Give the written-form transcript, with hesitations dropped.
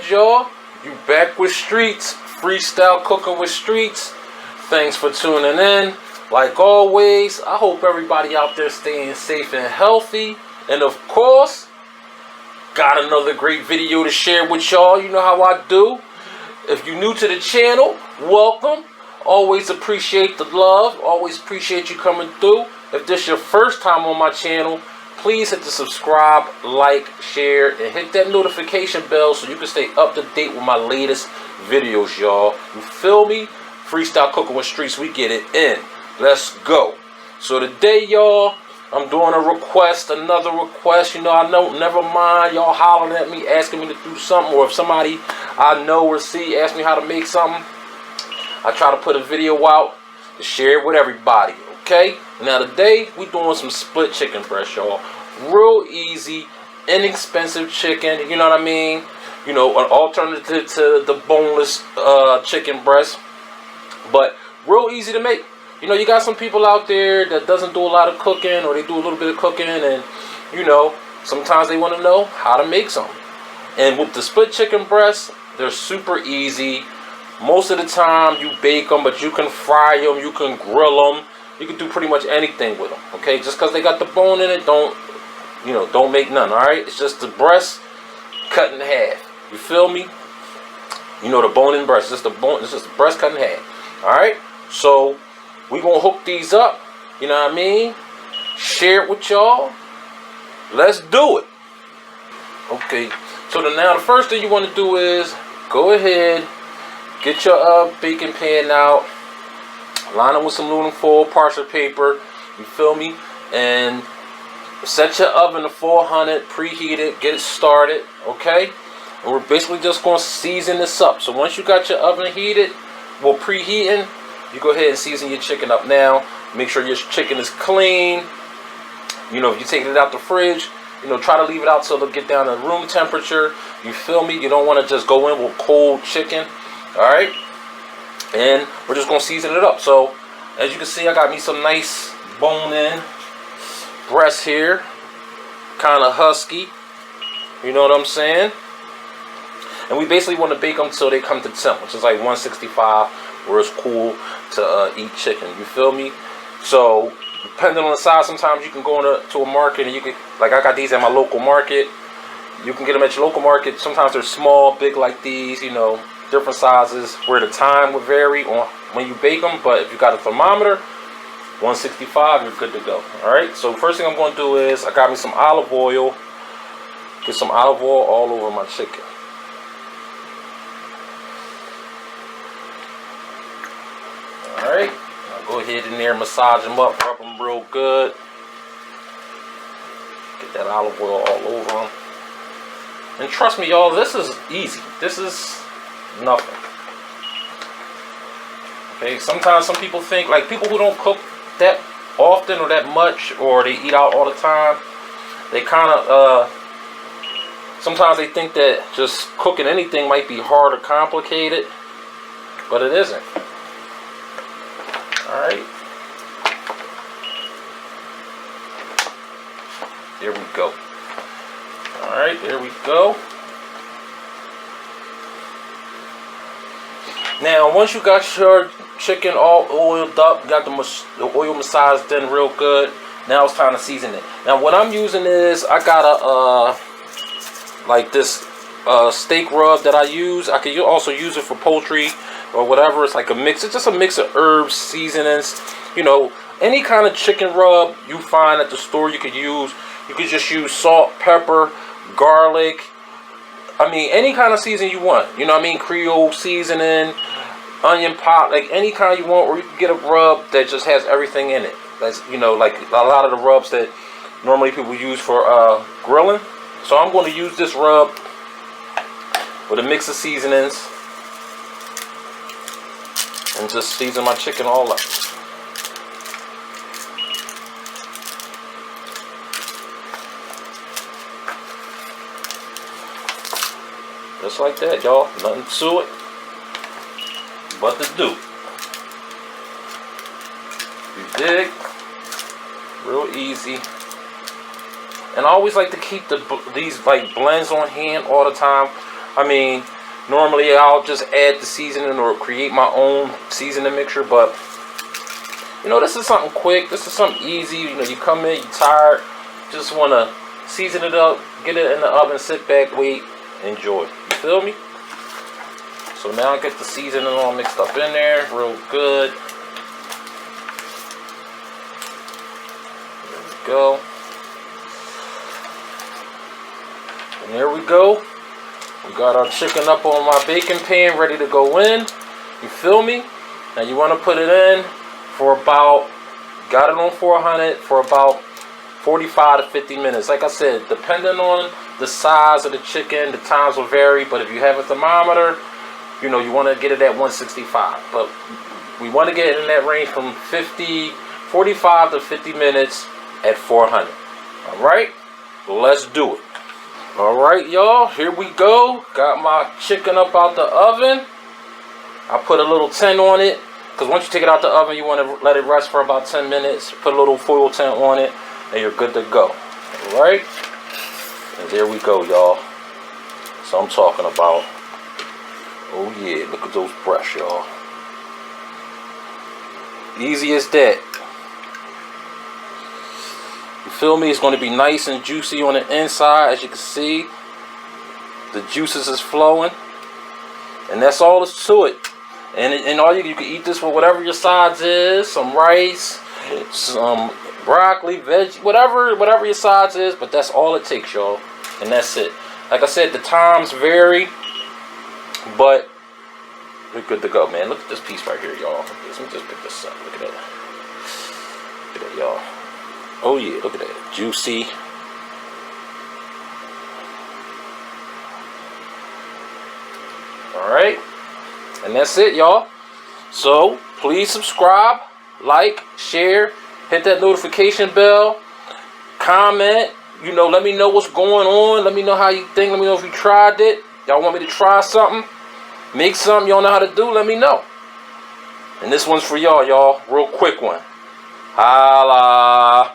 good, y'all? You back with Streets, freestyle cooking with Streets. Thanks for tuning in. Like always, I hope everybody out there staying safe and healthy. And of course, got another great video to share with y'all. You know how I do. If you're new to the channel, welcome. Always appreciate the love. Always appreciate you coming through. If this is your first time on my channel, please hit the subscribe, like, share, and hit that notification bell so you can stay up to date with my latest videos, y'all. You feel me? Freestyle Cooking with Streets, we get it in. Let's go. So today, y'all, I'm doing a request, another request. You know, I know, never mind y'all hollering at me, asking me to do something, or if somebody I know or see asks me how to make something, I try to put a video out to share it with everybody, okay? Now today, we doing some split chicken breast, y'all. Real easy, inexpensive chicken, you know what I mean? You know, an alternative to the boneless chicken breast, but real easy to make. You know, you got some people out there that doesn't do a lot of cooking, or they do a little bit of cooking, and, you know, sometimes they want to know how to make something. And with the split chicken breasts, they're super easy. Most of the time, you bake them, but you can fry them, you can grill them. You can do pretty much anything with them, okay? Just because they got the bone in it, don't make none, all right? It's just the breast cut in half. You feel me? You know, the bone in breast. It's just the breast cut in half, all right? So we gonna hook these up. You know what I mean? Share it with y'all. Let's do it. Okay. So now the first thing you want to do is go ahead, get your baking pan out. Line them with some aluminum foil, parchment paper, you feel me? And set your oven to 400, preheat it, get it started, okay? And we're basically just going to season this up. So once you got your oven heated, well, preheating, you go ahead and season your chicken up now. Make sure your chicken is clean. You know, if you're taking it out the fridge, you know, try to leave it out so it'll get down to room temperature. You feel me? You don't want to just go in with cold chicken, all right? And we're just going to season it up. So, as you can see, I got me some nice bone-in breasts here. Kind of husky. You know what I'm saying? And we basically want to bake them till they come to temp, which is like 165, where it's cool to eat chicken. You feel me? So, depending on the size, sometimes you can go to a market and you can, like I got these at my local market. You can get them at your local market. Sometimes they're small, big like these, you know. Different sizes where the time will vary on when you bake them, but if you got a thermometer, 165, you're good to go. All right, so first thing I'm going to do is I got me some olive oil. Get some olive oil all over my chicken. All right, I'll go ahead in there and massage them up, rub them real good. Get that olive oil all over them. And trust me, y'all, this is easy. This is nothing. Okay, sometimes some people think, like people who don't cook that often or that much, or they eat out all the time, they kind of sometimes they think that just cooking anything might be hard or complicated, but it isn't. All right, there we go. All right, there we go. Now, once you got your chicken all oiled up, got the oil massaged in real good, now it's time to season it. Now, what I'm using is, I got a, like this steak rub that I use. I can also use it for poultry or whatever. It's like a mix. It's just a mix of herbs, seasonings. You know, any kind of chicken rub you find at the store you could use. You could just use salt, pepper, garlic. I mean, any kind of season you want. You know what I mean? Creole seasoning, onion pot, like any kind you want. Or you can get a rub that just has everything in it. That's, you know, like a lot of the rubs that normally people use for grilling. So I'm going to use this rub with a mix of seasonings and just season my chicken all up. Just like that, y'all. Nothing to it but to do. You dig? Real easy. And I always like to keep these like blends on hand all the time. I mean, Normally I'll just add the seasoning or create my own seasoning mixture, but you know, this is something quick. This is something easy. You know, you come in, you tired, just want to season it up, get it in the oven, sit back, wait, enjoy. You feel me? So now I get the seasoning all mixed up in there, real good. There we go. And there we go. We got our chicken up on my baking pan, ready to go in. You feel me? Now you want to put it in for about, got it on 400 for about 45 to 50 minutes. Like I said, depending on the size of the chicken, the times will vary. But if you have a thermometer, you know, you want to get it at 165. But we want to get it in that range from 45 to 50 minutes at 400. All right, let's do it. All right, y'all, here we go. Got my chicken up out the oven. I put a little tin on it, because once you take it out the oven, you want to let it rest for about 10 minutes. Put a little foil tin on it, and you're good to go. All right? And there we go, y'all. So I'm talking about, oh yeah, look at those breasts, y'all. Easy as that. You feel me? It's going to be nice and juicy on the inside. As you can see, the juices is flowing. And that's all there's to it. And all you can eat this with whatever your sides is. Some rice, some broccoli, veg, whatever your sides is. But that's all it takes, y'all. And that's it. Like I said, the times vary. But we're good to go, man. Look at this piece right here, y'all. Let me just pick this up. Look at that. Look at that, y'all. Oh yeah, look at that. Juicy. Alright. And that's it, y'all. So, please subscribe, like, share, hit that notification bell, comment. You know, let me know what's going on. Let me know how you think. Let me know if you tried it. Y'all want me to try something? Make something you don't know how to do? Let me know. And this one's for y'all, y'all. Real quick one. Holla.